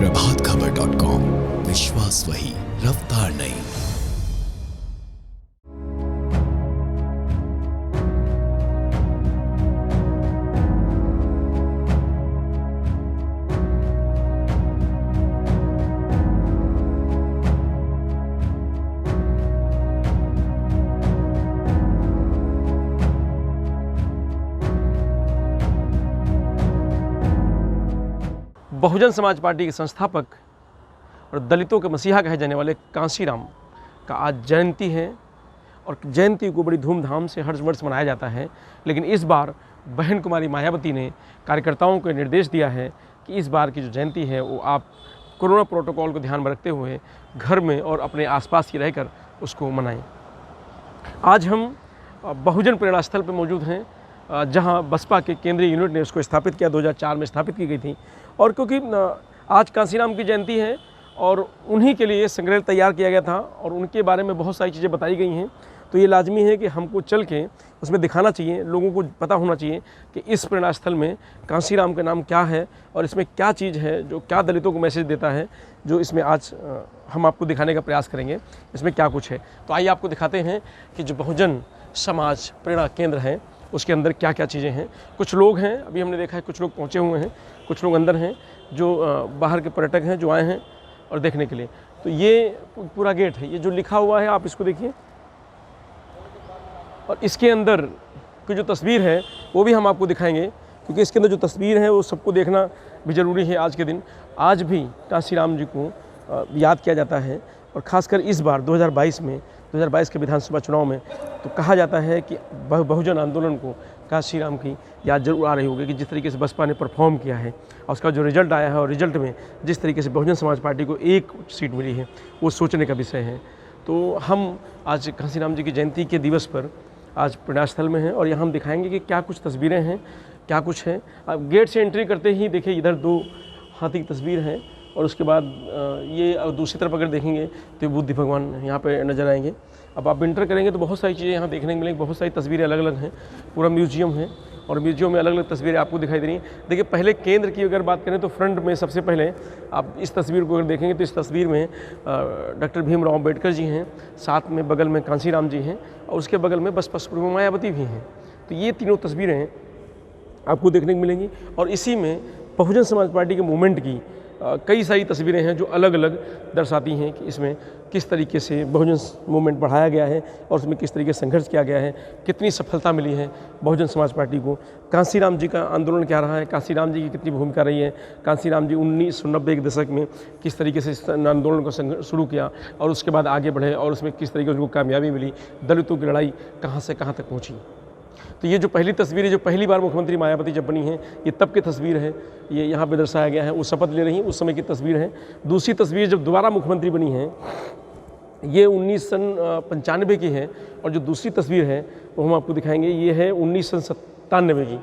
प्रभातखबर.com, विश्वास वही, रफ्तार नहीं। बहुजन समाज पार्टी के संस्थापक और दलितों के मसीहा कहे जाने वाले कांशीराम का आज जयंती है और जयंती को बड़ी धूमधाम से हर वर्ष मनाया जाता है। लेकिन इस बार बहन कुमारी मायावती ने कार्यकर्ताओं को निर्देश दिया है कि इस बार की जो जयंती है वो आप कोरोना प्रोटोकॉल को ध्यान में रखते हुए घर में और अपने आसपास ही रहकर उसको मनाएं। आज हम बहुजन प्रेरणा स्थल पर मौजूद हैं, जहां बसपा के केंद्रीय यूनिट ने उसको स्थापित किया, 2004 में स्थापित की गई थी। और क्योंकि आज कांशीराम की जयंती है और उन्हीं के लिए ये संग्रह तैयार किया गया था और उनके बारे में बहुत सारी चीज़ें बताई गई हैं, तो ये लाजमी है कि हमको चल के उसमें दिखाना चाहिए, लोगों को पता होना चाहिए कि इस प्रेरणा स्थल में कांशीराम का नाम क्या है और इसमें क्या चीज़ है जो क्या दलितों को मैसेज देता है, जो इसमें आज हम आपको दिखाने का प्रयास करेंगे इसमें क्या कुछ है। तो आइए आपको दिखाते हैं कि जो बहुजन समाज प्रेरणा केंद्र है उसके अंदर क्या क्या चीज़ें हैं। कुछ लोग हैं, अभी हमने देखा है कुछ लोग पहुँचे हुए हैं, कुछ लोग अंदर हैं जो बाहर के पर्यटक हैं जो आए हैं और देखने के लिए। तो ये पूरा गेट है, ये जो लिखा हुआ है आप इसको देखिए, और इसके अंदर की जो तस्वीर है वो भी हम आपको दिखाएंगे, क्योंकि इसके अंदर जो तस्वीर है वो सबको देखना भी ज़रूरी है। आज के दिन आज भी कांशीराम जी को याद किया जाता है और ख़ासकर इस बार 2022 के विधानसभा चुनाव में तो कहा जाता है कि बहुजन आंदोलन को कांशीराम की याद जरूर आ रही होगी कि जिस तरीके से बसपा ने परफॉर्म किया है और उसका जो रिजल्ट आया है और रिजल्ट में जिस तरीके से बहुजन समाज पार्टी को एक सीट मिली है वो सोचने का विषय है। तो हम आज कांशीराम जी की जयंती के दिवस पर आज प्रेरणा स्थल में हैं और यहाँ हम दिखाएंगे कि क्या कुछ तस्वीरें हैं, क्या कुछ है। अब गेट से एंट्री करते ही देखिए इधर 2 हाथी की तस्वीर है और उसके बाद ये दूसरी तरफ अगर देखेंगे तो बुद्ध भगवान यहाँ पे नज़र आएंगे। अब आप इंटर करेंगे तो बहुत सारी चीज़ें यहाँ देखने को मिलेंगी, बहुत सारी तस्वीरें अलग अलग हैं, पूरा म्यूजियम है और म्यूजियम में अलग अलग तस्वीरें आपको दिखाई दे रही हैं। देखिए पहले केंद्र की अगर बात करें तो फ्रंट में सबसे पहले आप इस तस्वीर को अगर देखेंगे तो इस तस्वीर में डॉक्टर भीमराव अम्बेडकर जी हैं, साथ में बगल में कांशीराम जी हैं और उसके बगल में बसपा सुप्रीमो मायावती भी हैं। तो ये तीनों तस्वीरें आपको देखने को मिलेंगी और इसी में बहुजन समाज पार्टी के मूवमेंट की कई सारी तस्वीरें हैं जो अलग अलग दर्शाती हैं कि इसमें किस तरीके से बहुजन मूवमेंट बढ़ाया गया है और उसमें किस तरीके से संघर्ष किया गया है, कितनी सफलता मिली है बहुजन समाज पार्टी को। कांशीराम जी का आंदोलन क्या रहा है, कांशीराम जी की कितनी भूमिका रही है, कांशीराम जी 1990 के दशक में किस तरीके से इस आंदोलन को शुरू किया और उसके बाद आगे बढ़े और उसमें किस तरीके से उनको कामयाबी मिली, दलितों की लड़ाई कहाँ से कहाँ तक पहुँची। तो ये जो पहली तस्वीर है, जो पहली बार मुख्यमंत्री मायावती जब बनी है, ये तब की तस्वीर है, ये यहाँ पे दर्शाया गया है। वो शपथ ले रही उस समय की तस्वीर है। दूसरी तस्वीर जब दोबारा मुख्यमंत्री बनी है, ये 1995 की है और जो दूसरी तस्वीर है वो हम आपको दिखाएंगे, ये है 1997 की,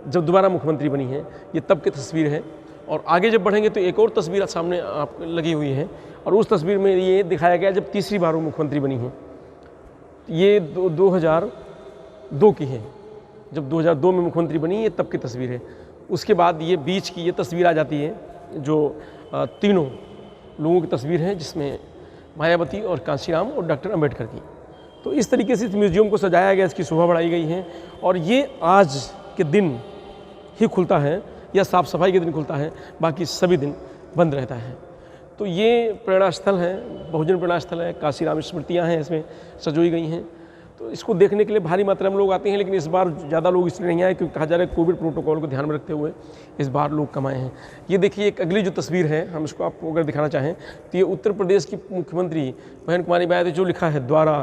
जब दोबारा मुख्यमंत्री बनी है, ये तब की तस्वीर है। और आगे जब बढ़ेंगे तो एक और तस्वीर सामने आप लगी हुई है और उस तस्वीर में ये दिखाया गया जब तीसरी बार वो मुख्यमंत्री बनी है। ये 2002 की है, जब 2002 में मुख्यमंत्री बनी, ये तब की तस्वीर है। उसके बाद ये बीच की ये तस्वीर आ जाती है जो तीनों लोगों की तस्वीर है, जिसमें मायावती और कांशीराम और डॉक्टर अंबेडकर की। तो इस तरीके से इस म्यूजियम को सजाया गया, इसकी शोभा बढ़ाई गई है और ये आज के दिन ही खुलता है या साफ़ सफाई के दिन खुलता है, बाकी सभी दिन बंद रहता है। तो ये प्रेरणा स्थल है, बहुजन प्रेरणा स्थल है, कांशीराम स्मृतियाँ हैं इसमें सजोई गई हैं। तो इसको देखने के लिए भारी मात्रा में लोग आते हैं, लेकिन इस बार ज़्यादा लोग इसलिए नहीं आए क्योंकि कहा जा रहा है कोविड प्रोटोकॉल को ध्यान में रखते हुए इस बार लोग कम आए हैं। ये देखिए एक अगली जो तस्वीर है, हम इसको आपको अगर दिखाना चाहें तो ये उत्तर प्रदेश की मुख्यमंत्री बहन कुमारी मायावती जो लिखा है द्वारा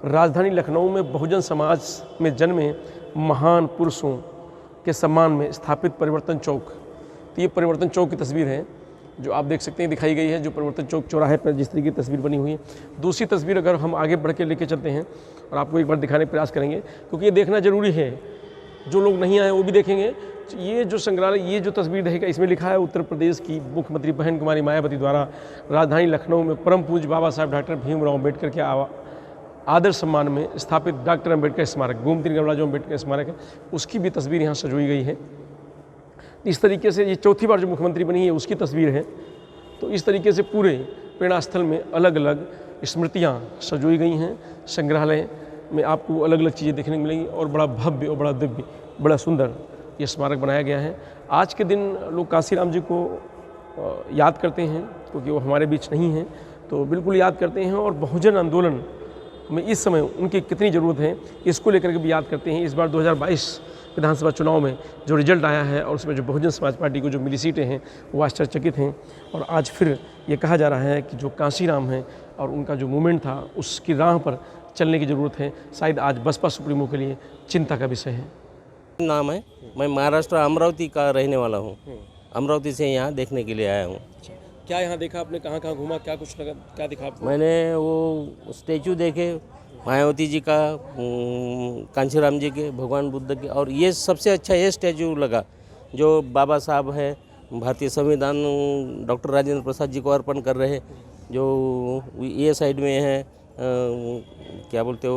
राजधानी लखनऊ में बहुजन समाज में जन्मे महान पुरुषों के सम्मान में स्थापित परिवर्तन चौक। तो ये परिवर्तन चौक की तस्वीर है जो आप देख सकते हैं दिखाई गई है, जो परिवर्तन चौक चौराहे पर जिस तरीके की तस्वीर बनी हुई है। दूसरी तस्वीर अगर हम आगे बढ़ के लेके चलते हैं और आपको एक बार दिखाने का प्रयास करेंगे, क्योंकि ये देखना जरूरी है, जो लोग नहीं आए वो भी देखेंगे। ये जो संग्रहालय, ये जो तस्वीर रहेगा, इसमें लिखा है उत्तर प्रदेश की मुख्यमंत्री बहन कुमारी मायावती द्वारा राजधानी लखनऊ में परम पूज्य बाबा साहब डॉक्टर भीमराव अम्बेडकर के आदर सम्मान में स्थापित डॉक्टर अम्बेडकर स्मारक, गोमती गमला जो अम्बेडकर स्मारक है, उसकी भी तस्वीर यहाँ सजोई गई है। इस तरीके से ये चौथी बार जो मुख्यमंत्री बनी है उसकी तस्वीर है तो इस तरीके से पूरे प्रेरणा स्थल में अलग अलग स्मृतियाँ सजोई गई हैं। संग्रहालय में आपको अलग अलग चीज़ें देखने को मिलेंगी और बड़ा भव्य और बड़ा दिव्य, बड़ा सुंदर ये स्मारक बनाया गया है। आज के दिन लोग कांसीराम जी को याद करते हैं क्योंकि वो हमारे बीच नहीं हैं, तो बिल्कुल याद करते हैं। और बहुजन आंदोलन में इस समय उनकी कितनी ज़रूरत है इसको लेकर के भी याद करते हैं। इस बार 2022 विधानसभा चुनाव में जो रिजल्ट आया है और उसमें जो बहुजन समाज पार्टी को जो मिली सीटें हैं वो आश्चर्यचकित हैं। और आज फिर ये कहा जा रहा है कि जो कांसीराम है और उनका जो मूवमेंट था उसकी राह पर चलने की ज़रूरत है। शायद आज बसपा सुप्रीमो के लिए चिंता का विषय है। नाम है, मैं महाराष्ट्र अमरावती का रहने वाला हूँ। अमरावती से यहाँ देखने के लिए आया हूँ। क्या यहाँ देखा आपने, कहाँ कहाँ घूमा, क्या कुछ लगा, क्या दिखा आपको? मैंने वो स्टैचू देखे मायावती जी का, कांशीराम जी के, भगवान बुद्ध के, और ये सबसे अच्छा ये स्टैचू लगा जो बाबा साहब है भारतीय संविधान डॉक्टर राजेंद्र प्रसाद जी को अर्पण कर रहे हैं। जो ये साइड में है क्या बोलते हो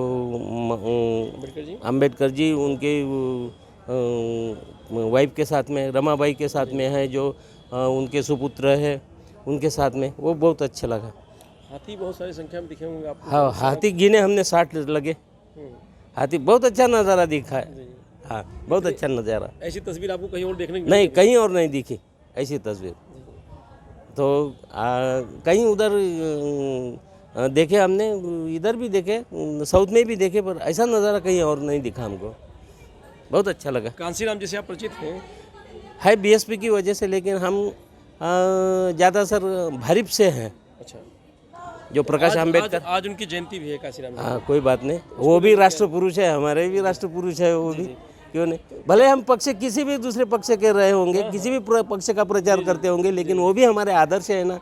अम्बेडकर जी, उनके वाइफ के साथ में, रमाबाई के साथ में है, जो उनके सुपुत्र है उनके साथ में, वो बहुत अच्छा लगा। हाथी बहुत सारी संख्या में दिखे होंगे आपको? हाँ, हाथी गिने हमने 60 लगे। हाथी बहुत अच्छा नज़ारा दिखा है। हाँ, बहुत अच्छा नज़ारा। ऐसी तस्वीर आपको कहीं और देखने को नहीं, कहीं और नहीं दिखी ऐसी तस्वीर। तो कहीं उधर देखे हमने, इधर भी देखे, साउथ में भी देखे, पर ऐसा नज़ारा कहीं और नहीं दिखा हमको। बहुत अच्छा लगा। कांसीराम जी से आप परिचित हैं? है बीएसपी की वजह से, लेकिन हम ज़्यादा सर भरीप से हैं। अच्छा, जो प्रकाश आंबेडकर, आज उनकी जयंती भी है कांसीराम जी। हाँ, कोई बात नहीं, वो भी राष्ट्र पुरुष है, हमारे भी राष्ट्र पुरुष है वो भी, क्यों नहीं। भले हम पक्ष किसी भी दूसरे पक्ष के रहे होंगे, किसी भी पक्ष का प्रचार करते होंगे, लेकिन वो भी हमारे आदर्श है ना।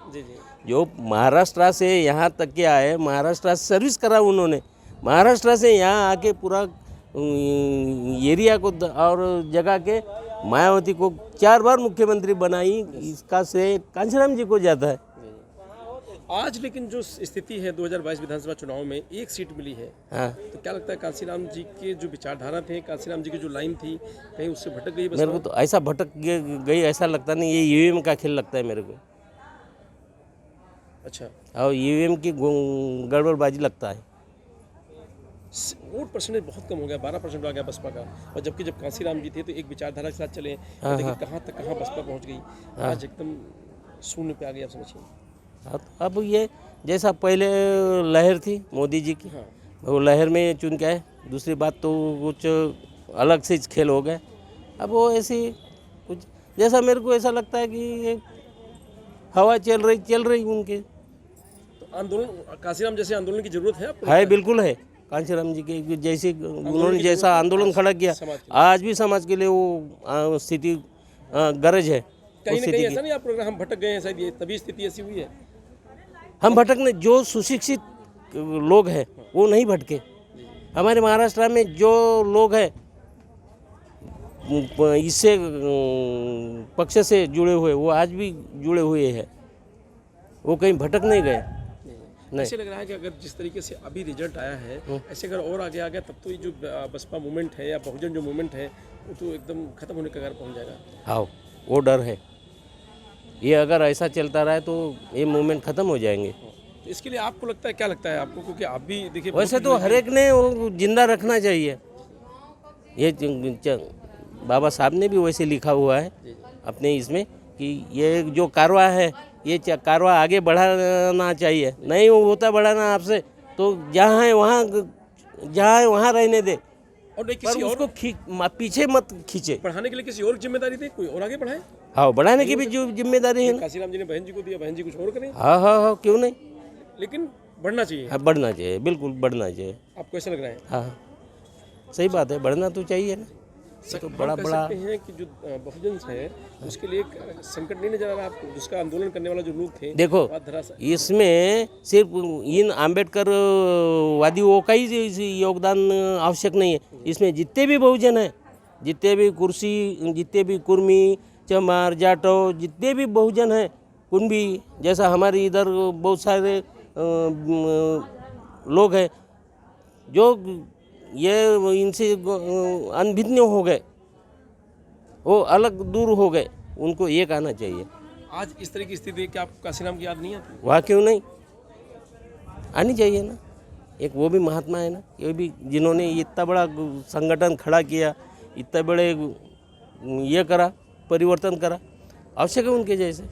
जो महाराष्ट्र से यहाँ तक के आए, महाराष्ट्र से सर्विस करा उन्होंने, महाराष्ट्र से यहाँ आके पूरा एरिया को और जगह के मायावती को 4 बार मुख्यमंत्री बनाई, इसका श्रेय कांशीराम जी को जाता है। आज लेकिन जो स्थिति है 2022 विधानसभा चुनाव में 1 सीट मिली है। हाँ, तो क्या लगता है कांसीराम जी के जो विचारधारा थे, कांसीराम जी की जो लाइन थी, कहीं उससे भटक गई? मेरे को तो ऐसा भटक गई ऐसा लगता नहीं, ये ईवीएम का खेल लगता है मेरे को। अच्छा, और ईवीएम की गड़बड़बाजी लगता है। वोट परसेंटेज बहुत कम हो गया, 12% आ गया बसपा का। और जबकि जब कांसीराम जी थे तो एक विचारधारा के साथ चले, तो देखिए कहाँ तक कहाँ बसपा पहुँच गई। आज एकदम शून्य पे आ गई, आप समझिए। अब ये जैसा पहले लहर थी मोदी जी की, वो लहर में चुन के आए। दूसरी बात तो कुछ अलग से खेल हो गए। अब वो ऐसी कुछ, जैसा मेरे को ऐसा लगता है कि ये हवा चल रही उनके। तो आंदोलन, कांसीराम जैसे आंदोलन की जरूरत है आपको? है, बिल्कुल है। कांशीराम जी के जैसे उन्होंने जैसा आंदोलन खड़ा किया, आज भी समाज के लिए वो स्थिति गरज है। कहीं ना कहीं ऐसा नहीं आप हम भटक गए हैं शायद, ये तभी स्थिति ऐसी हुई है? हम भटकने, जो सुशिक्षित लोग हैं वो नहीं भटके। हमारे महाराष्ट्र में जो लोग हैं इससे पक्ष से जुड़े हुए, वो आज भी जुड़े हुए हैं, वो कहीं भटक नहीं गए। नहीं, ऐसे लग रहा है कि अगर जिस तरीके से अभी रिजल्ट आया है, ऐसे अगर और आगे आ गया तब तो ये जो बसपा मूवमेंट है या बहुजन जो मूवमेंट है वो तो एकदम खत्म होने के कगार पहुंच जाएगा। हाँ, वो डर है। ये अगर ऐसा चलता रहा तो ये मूवमेंट खत्म हो जाएंगे। तो इसके लिए आपको लगता है, क्या लगता है आपको? क्योंकि आप भी देखिए, वैसे तो हर एक ने वो जिंदा रखना चाहिए। ये बाबा साहब ने भी वैसे लिखा हुआ है अपने इसमें कि ये जो कारवा है, ये कारवा आगे बढ़ाना चाहिए। नहीं होता बढ़ाना आपसे, तो जहाँ है वहाँ रहने दे, और नहीं पर किसी उसको पीछे मत खींचे। बढ़ाने के लिए किसी और जिम्मेदारी दे, कोई और आगे बढ़ाए। हाँ, बढ़ाने की भी जो जिम्मेदारी है ना। कांसीराम जी ने बहन जी को दिया, बहन जी कुछ और करें। हाँ, क्यों नहीं, लेकिन बढ़ना चाहिए। हाँ, बढ़ना चाहिए, बिल्कुल बढ़ना चाहिए। आपको ऐसा लग रहा है? हाँ, सही बात है, बढ़ना तो चाहिए ना। तो बड़ा सकते हैं कि जो बहुजन है उसके लिए एक संकट नहीं नजर आ रहा आपको? जिसका आंदोलन करने वाला जो लोग थे, देखो इसमें सिर्फ इन आम्बेडकर वादियों का ही योगदान आवश्यक नहीं है। इसमें जितने भी बहुजन हैं, जितने भी जितने भी कुर्मी, चमार, जाटव, जितने भी बहुजन हैं, कुंबी, जैसा हमारे इधर बहुत सारे लोग हैं जो ये इनसे अनभिज्ञ हो गए, वो अलग दूर हो गए, उनको एक आना चाहिए। आज इस तरह की स्थिति देख के आपको काशीराम की याद नहीं आती? वहाँ क्यों नहीं आनी चाहिए ना। एक वो भी महात्मा है ना, ये भी जिन्होंने इतना बड़ा संगठन खड़ा किया, इतने बड़े ये करा, परिवर्तन करा, आवश्यक है उनके जैसे।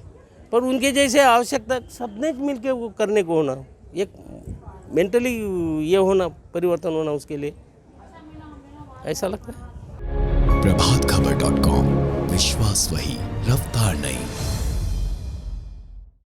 पर उनके जैसे आवश्यकता सबने मिल के वो करने को होना, एक मेंटली ये होना, परिवर्तन होना उसके लिए, ऐसा लगता है। प्रभातखबर.com, विश्वास वही, रफ्तार नहीं।